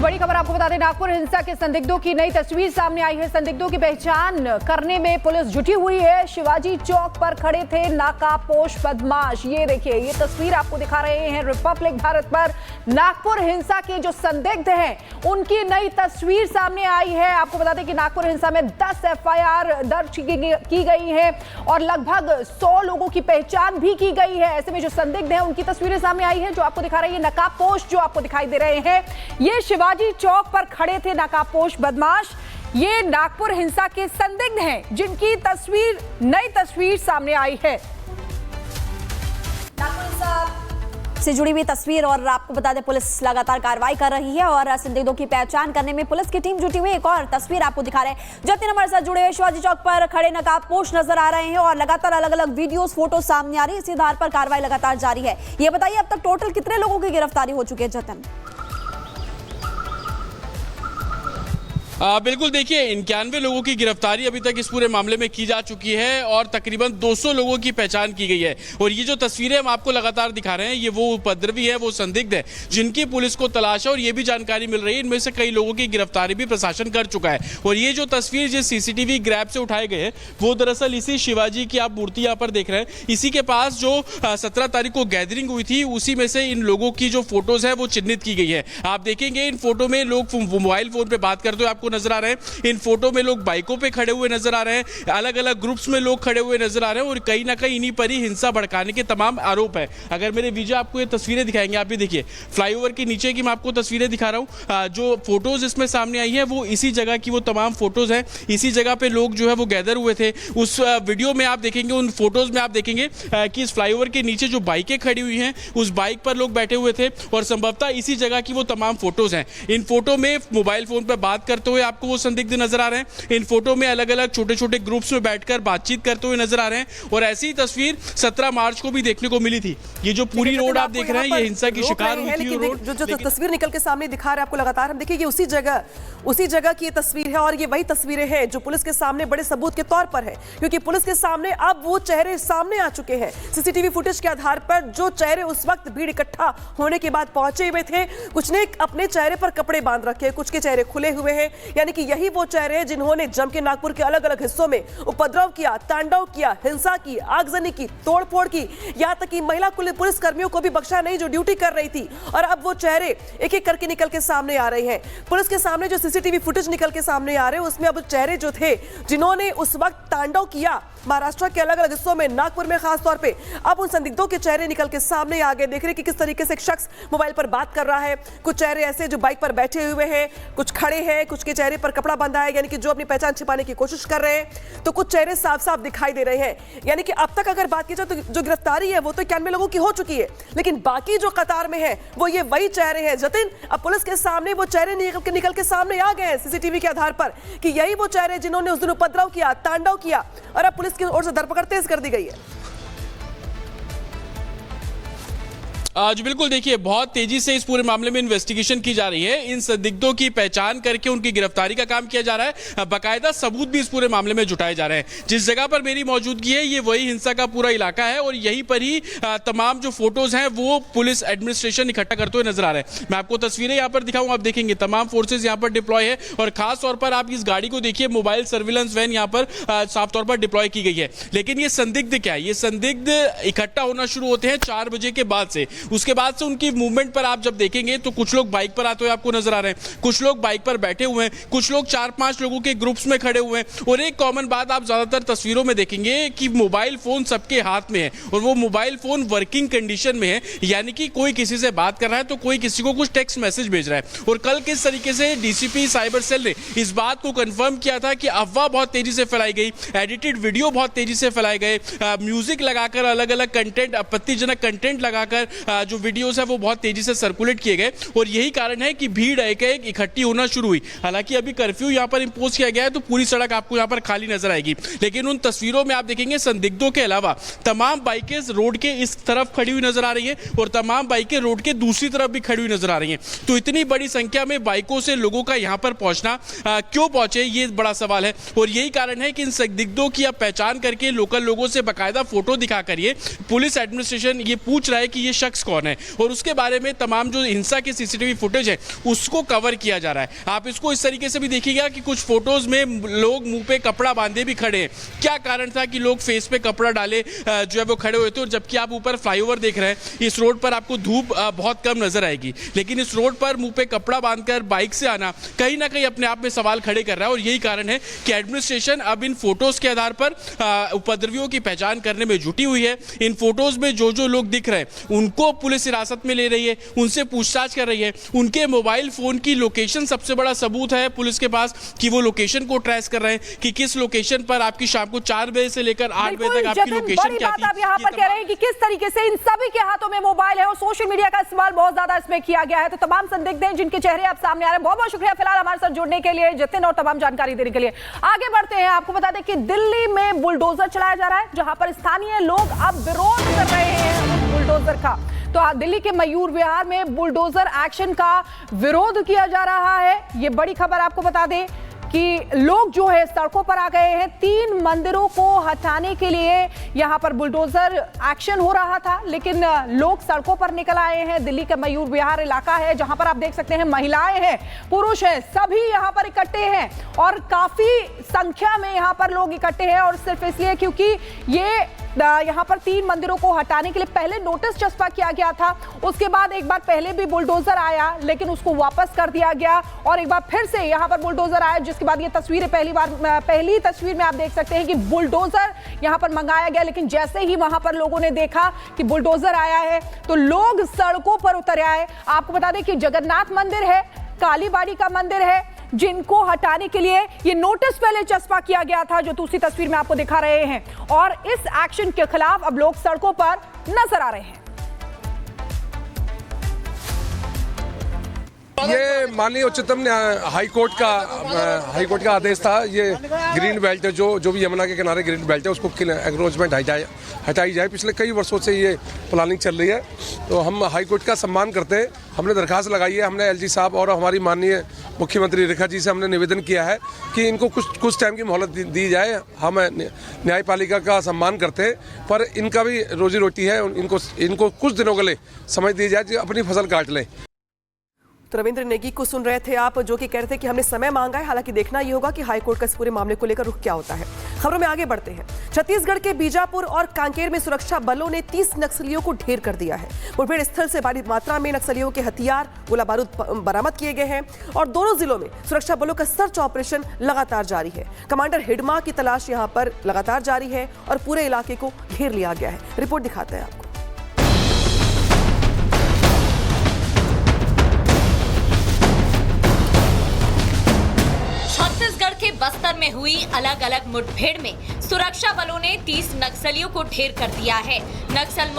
बड़ी खबर आपको बता दें, नागपुर हिंसा के संदिग्धों की नई तस्वीर सामने आई है। संदिग्धों की पहचान करने में पुलिस जुटी हुई है। शिवाजी चौक पर खड़े थे नाकापोश बदमाश। ये देखिए, ये तस्वीर आपको दिखा रहे हैं रिपब्लिक भारत पर। नागपुर हिंसा के जो संदिग्ध हैं उनकी नई तस्वीर सामने आई है। आपको बता दें कि नागपुर हिंसा में 10 एफआईआर दर्ज की गई है और लगभग 100 लोगों की पहचान भी की गई है। ऐसे में जो संदिग्ध हैं उनकी तस्वीरें सामने आई है, जो आपको दिखा रही है। नकाबपोश जो आपको दिखाई दे रहे हैं, ये शिवाजी चौक पर खड़े थे नकाबपोश बदमाश। ये नागपुर हिंसा के संदिग्ध हैं जिनकी तस्वीर, नई तस्वीर सामने आई है। नागपुर हिंसा से जुड़ी हुई तस्वीर, और आपको बता दें पुलिस लगातार कार्रवाई कर रही है और संदिग्धों की पहचान करने में पुलिस की टीम जुटी हुई। एक और तस्वीर आपको दिखा रहे हैं। जतिन हमारे साथ जुड़े हुए शिवाजी चौक पर खड़े नकाबपोश नजर आ रहे हैं और लगातार अलग अलग वीडियोस, फोटो सामने आ रही है। इसी आधार पर कार्रवाई लगातार जारी है। ये बताइए, अब तक टोटल कितने लोगों की गिरफ्तारी हो चुकी है जतिन? बिल्कुल, देखिए 91 लोगों की गिरफ्तारी अभी तक इस पूरे मामले में की जा चुकी है और तकरीबन 200 लोगों की पहचान की गई है। और ये जो तस्वीरें हम आपको लगातार दिखा रहे हैं, ये वो उपद्रवी है, वो संदिग्ध है जिनकी पुलिस को तलाश है और ये भी जानकारी मिल रही है इनमें से कई लोगों की गिरफ्तारी भी प्रशासन कर चुका है। और ये जो तस्वीर जिस सीसीटीवी ग्रैब से उठाए गए हैं, वो दरअसल इसी शिवाजी की आप मूर्ति यहाँ पर देख रहे हैं, इसी के पास जो 17 तारीख को गैदरिंग हुई थी, उसी में से इन लोगों की जो फोटोज है वो चिन्हित की गई है। आप देखेंगे इन फोटो में लोग मोबाइल फोन पे बात करते हुए आपको नजर आ रहे हैं। इन फोटो में लोग बाइकों पे खड़े हुए नजर आ रहे हैं, अलग अलग ग्रुप्स में लोग खड़े हुए नजर आ रहे हैं और कहीं ना कहीं इन्हीं पर ही हिंसा भड़काने के तमाम आरोप है। अगर मेरे विजय आपको ये तस्वीरें दिखाएंगे, आप भी देखिए फ्लाईओवर के नीचे की मैं आपको तस्वीरें दिखा रहा हूं। जो फोटोज इसमें सामने आई है वो इसी जगह की वो तमाम फोटोज हैं। इसी जगह पे लोग जो है वो गैदर हुए थे। उस वीडियो में आप देखेंगे, उन फोटोज में आप देखेंगे कि इस फ्लाईओवर के नीचे जो बाइकें खड़ी हुई हैं, उस बाइक पर लोग बैठे हुए थे और संभवतः इसी जगह की वो तमाम फोटोज हैं। इन फोटो में मोबाइल फोन पर बात करते हुए आपको वो संदिग्ध नजर आ रहे हैं। इन फोटो में अलग अलग छोटे छोटे ग्रुप्स में बैठकर बातचीत करते हुए नजर आ रहे हैं। और ऐसी तस्वीर 17 मार्च को भी देखने को मिली थी। ये जो पूरी रोड आप देख रहे हैं, ये हिंसा की शिकार हुई थी रोड। जो तस्वीर निकल के सामने दिखा रहे हैं आपको लगातार, हम देखिए ये उसी जगह की ये तस्वीर है और ये वही तस्वीरें हैं जो पुलिस के सामने बड़े सबूत के तौर पर है, क्योंकि पुलिस के सामने अब वो चेहरे सामने आ चुके हैं। सीसीटीवी फुटेज के आधार पर जो चेहरे उस वक्त भीड़ इकट्ठा होने के बाद पहुंचे हुए थे, कुछ ने अपने चेहरे पर कपड़े बांध रखे, कुछ के चेहरे खुले हुए हैं। यानी कि यही वो चेहरे हैं जिन्होंने जम के नागपुर के अलग अलग हिस्सों में उपद्रव किया, तांडव किया, हिंसा की, आगजनी की, तोड़फोड़ की, यहां तक कि महिला पुलिस कर्मियों को भी बख्शा नहीं जो ड्यूटी कर रही थी। और अब वो चेहरे एक एक करके निकल के सामने आ रहे हैं। पुलिस के सामने जो सीसीटीवी फुटेज निकल के सामने आ रहे हैं, उसमें अब चेहरे जो थे जिन्होंने उस वक्त तांडव किया महाराष्ट्र के अलग अलग हिस्सों में, नागपुर में खास तौर पे, अब उन संदिग्धों के चेहरे निकल के सामने आ गए। देख रहे कि किस तरीके से एक शख्स मोबाइल पर बात कर रहा है, कुछ चेहरे ऐसे जो बाइक पर बैठे हुए हैं, कुछ खड़े हैं, कुछ के चेहरे पर कपड़ा बंधा है, यानी कि जो अपनी पहचान छिपाने की कोशिश कर रहे हैं। तो कुछ चेहरे साफ साफ दिखाई दे रहे हैं। यानी कि अब तक अगर बात की जाए तो जो गिरफ्तारी है वो तो 91 लोगों की हो चुकी है, लेकिन बाकी जो कतार में है वो ये वही चेहरे हैं। जतिन, अब पुलिस के सामने वो चेहरे निकल के सामने आ गए हैं सीसीटीवी के आधार पर कि यही वो चेहरे जिन्होंने उस दिन उपद्रव किया, तांडव किया, और अब पुलिस की ओर से धरपकड़ तेज कर दी गई है। आज बिल्कुल, देखिए बहुत तेजी से इस पूरे मामले में इन्वेस्टिगेशन की जा रही है। इन संदिग्धों की पहचान करके उनकी गिरफ्तारी का काम किया जा रहा है। बाकायदा सबूत भी इस पूरे मामले में जुटाए जा रहे हैं। जिस जगह पर मेरी मौजूदगी है, ये वही हिंसा का पूरा इलाका है और यहीं पर ही तमाम जो फोटोज हैं वो पुलिस एडमिनिस्ट्रेशन इकट्ठा करते हुए नजर आ रहे हैं। मैं आपको तस्वीरें यहाँ पर दिखाऊं, आप देखेंगे तमाम फोर्सेज यहाँ पर डिप्लॉय है और खास तौर पर आप इस गाड़ी को देखिए, मोबाइल सर्विलेंस वैन यहाँ पर साफ तौर पर डिप्लॉय की गई है। लेकिन ये संदिग्ध क्या है? ये संदिग्ध इकट्ठा होना शुरू होते हैं 4 बजे के बाद से। उसके बाद से उनकी मूवमेंट पर आप जब देखेंगे तो कुछ लोग बाइक पर आते हुए आपको नजर आ रहे हैं, कुछ लोग बाइक पर बैठे हुए हैं, कुछ लोग 4-5 लोगों के ग्रुप्स में खड़े हुए हैं। और एक कॉमन बात आप ज्यादातर तस्वीरों में देखेंगे कि मोबाइल फोन सबके हाथ में है और वो मोबाइल फोन वर्किंग कंडीशन में है, यानी कि कोई किसी से बात कर रहा है तो कोई किसी को कुछ टेक्स्ट मैसेज भेज रहा है। और कल किस तरीके से डीसीपी साइबर सेल ने इस बात को कंफर्म किया था कि अफवाह बहुत तेजी से फैलाई गई, एडिटेड वीडियो बहुत तेजी से फैलाए गए, म्यूजिक लगाकर अलग अलग कंटेंट, आपत्तिजनक कंटेंट लगाकर जो वीडियोस है वो बहुत तेजी से सर्कुलेट किए गए और यही कारण है कि भीड़ एक इकट्ठी होना शुरू हुई। हालांकि अभी कर्फ्यू यहां पर इंपोज किया गया है तो पूरी सड़क आपको यहां पर खाली नजर आएगी, लेकिन उन तस्वीरों में आप देखेंगे संदिग्धों के अलावा तमाम बाइकें रोड के इस तरफ खड़ी हुई नजर आ रही है और तमाम बाइकें रोड के दूसरी तरफ भी खड़ी हुई नजर आ रही हैं। तो इतनी बड़ी संख्या में बाइकों से लोगों का यहां पर पहुंचना क्यों पहुंचे, ये बड़ा सवाल है। और यही कारण है कि इन संदिग्धों की आप पहचान करके लोकल लोगों से बाकायदा फोटो दिखाकर ये पुलिस एडमिनिस्ट्रेशन ये पूछ रहा है कि ये शख्स कौन है, और उसके बारे में तमाम जो हिंसा के सीसीटीवी फुटेज है उसको कवर किया जा रहा है। आप इसको इस तरीके से भी देखिएगा कि कुछ फोटोज में लोग मुंह पे कपड़ा बांधे भी खड़े हैं। क्या कारण था कि लोग फेस पे कपड़ा डाले जो है वो खड़े हुए थे? और जबकि आप ऊपर फ्लाईओवर देख रहे हैं, इस रोड पर आपको धूप बहुत कम नजर आएगी, लेकिन इस रोड पर मुंह पे कपड़ा बांधकर बाइक से आना कहीं ना कहीं अपने आप में सवाल खड़े कर रहा है। और यही कारण है कि एडमिनिस्ट्रेशन अब इन फोटोज के आधार पर उपद्रवियों की पहचान करने में जुटी हुई है। इन फोटोज में जो जो लोग दिख रहे हैं उनको पुलिस हिरासत में ले रही है, उनसे पूछताछ कर रही है। उनके मोबाइल फोन की लोकेशन सबसे बड़ा सबूत है पुलिस के पास कि वो लोकेशन को ट्रेस कर रहे हैं कि किस लोकेशन पर आपकी शाम को 4 बजे से लेकर 8 बजे तक आपकी लोकेशन क्या थी। आप यहाँ पर कह रहे हैं कि किस तरीके से इन सभी के हाथों में मोबाइल है और सोशल मीडिया का इस्तेमाल बहुत ज्यादा इसमें किया गया है। तो तमाम संदिग्ध हैं जिनके चेहरे आप सामने आ रहे हैं। बहुत बहुत शुक्रिया फिलहाल हमारे साथ जुड़ने के लिए जितिन, और तमाम जानकारी देने के लिए। आगे बढ़ते हैं, आपको बता दें कि दिल्ली में बुलडोजर चलाया जा रहा है, जहां पर स्थानीय लोग अब विरोध कर रहे हैं बुलडोजर का। तो दिल्ली के मयूर विहार में बुलडोजर एक्शन का विरोध किया जा रहा है। ये बड़ी खबर आपको बता दें कि लोग जो है सड़कों पर आ गए हैं। 3 मंदिरों को हटाने के लिए यहां पर बुलडोजर एक्शन हो रहा था, लेकिन लोग सड़कों पर निकल आए हैं। दिल्ली का मयूर विहार इलाका है जहां पर आप देख सकते हैं महिलाएं हैं, पुरुष हैं, सभी यहां पर इकट्ठे हैं और काफी संख्या में यहां पर लोग इकट्ठे हैं। और सिर्फ इसलिए क्योंकि ये यहां पर 3 मंदिरों को हटाने के लिए पहले नोटिस चस्पा किया गया था, उसके बाद एक बार पहले भी बुलडोजर आया लेकिन उसको वापस कर दिया गया, और एक बार फिर से यहां पर बुलडोजर आया, जिसके बाद ये तस्वीरें पहली तस्वीर में आप देख सकते हैं कि बुलडोजर यहां पर मंगाया गया। लेकिन जैसे ही वहां पर लोगों ने देखा कि बुलडोजर आया है तो लोग सड़कों पर उतर आए। आपको बता दें कि जगन्नाथ मंदिर है, कालीबाड़ी का मंदिर है, जिनको हटाने के लिए ये नोटिस पहले चस्पा किया गया था, जो दूसरी तस्वीर में आपको दिखा रहे हैं। और इस एक्शन के खिलाफ अब लोग सड़कों पर नजर आ रहे हैं। ये माननीय उच्चतम हाई कोर्ट का आदेश था। ये ग्रीन बेल्ट है, जो भी यमुना के किनारे ग्रीन बेल्ट है उसको एंक्रोचमेंट हटाई जाए। पिछले कई वर्षों से ये प्लानिंग चल रही है, तो हम हाई कोर्ट का सम्मान करते हैं। हमने दरखास्त लगाई है, हमने एलजी साहब और हमारी माननीय मुख्यमंत्री रेखा जी से हमने निवेदन किया है कि इनको कुछ टाइम की मोहलत दी जाए। हम न्यायपालिका का सम्मान करते हैं, पर इनका भी रोजी रोटी है, इनको कुछ दिनों के लिए समय दी जाए, जो अपनी फसल काट लें। तो रविंद्र नेगी को सुन रहे थे आप, जो कि कह रहे थे कि हमने समय मांगा है। हालांकि देखना यह होगा कि हाईकोर्ट का इस पूरे मामले को लेकर रुख क्या होता है। खबरों में आगे बढ़ते हैं। छत्तीसगढ़ के बीजापुर और कांकेर में सुरक्षा बलों ने 30 नक्सलियों को ढेर कर दिया है। मुठभेड़ स्थल से भारी मात्रा में नक्सलियों के हथियार, गोला बारूद बरामद किए गए हैं और दोनों जिलों में सुरक्षा बलों का सर्च ऑपरेशन लगातार जारी है। कमांडर हिडमा की तलाश यहां पर लगातार जारी है और पूरे इलाके को घेर लिया गया है। रिपोर्ट दिखाते हैं आपको। छत्तीसगढ़ के बस्तर में हुई अलग अलग मुठभेड़ में सुरक्षा बलों ने 30 नक्सलियों को ढेर कर दिया है। नक्सल